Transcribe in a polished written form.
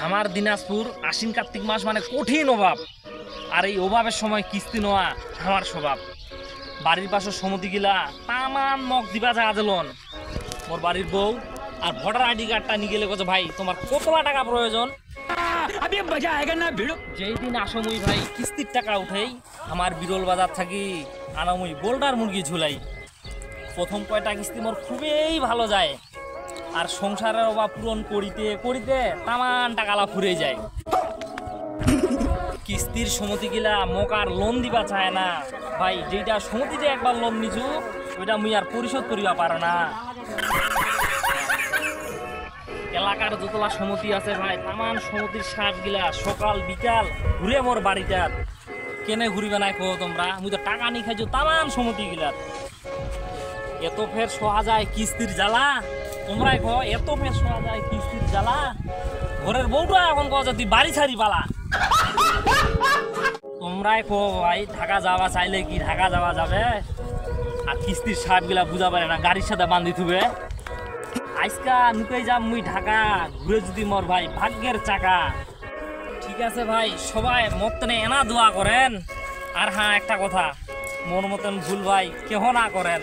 আমার দিনাজপুর আশ্বিন কার্তিক মাস মানে কঠিন অভাব, আর এই অভাবের সময় কিস্তি নেওয়া আমার স্বভাব। বাড়ির পাশে সমতি গিলা তামান মগ দিবা যা আজলন মোর বাড়ির বউ আর ভোটার আইডি কার্ডটা নিয়ে গেলে কত ভাই তোমার কতলা টাকা প্রয়োজন। যেই দিন আসমুই ভাই কিস্তির টাকা উঠেই আমার বিরল বাজার থাকি আনামুই বোল্ডার মুরগি ঝুলাই। প্রথম কয়টা কিস্তি মোর খুবই ভালো যায়, আর সংসারের অভাব পূরণ করিতে করিতে তামান টাকালা ফুরে যায়। কিস্তির সমতি গিলা মোক আর লোন দিবা চায় না ভাই, যেটা সমতিতে একবার লোন নিছু ওইটা মুই আর পরিশোধ করিবা পারো না। এলাকার যতলা সমতি আছে ভাই তামান সমতির সাপ গিলা সকাল বিকাল ঘুরে মোর বাড়িটার কেনে ঘুরিবে না কো তোমরা, মুই তো টাকা নি খাইছো তামান সমতি গিলা। এত ফের শোয়া যায় কিস্তির জ্বালা, তোমরাই কো এত ফের শোয়া যায় কিস্তির জ্বালা। ঘরের বউটা এখন কো তুই বাড়ি ছাড়ি পালা। তোমরাই কো ভাই ঢাকা যাওয়া চাইলে কি ঢাকা যাওয়া যাবে, আর কিস্তির সাপ গিলা বুঝা পারে না গাড়ির সাথে বান্ধি থুবে। আজকা নুকাই যাম মুই ঢাকা, ঘুরে যদি মোর ভাই ভাগ্যের চাকা। ঠিক আছে ভাই, সবাই মতনে এনা দোয়া করেন, আর হ্যাঁ একটা কথা, মন মতন ভুল ভাই কেহ না করেন।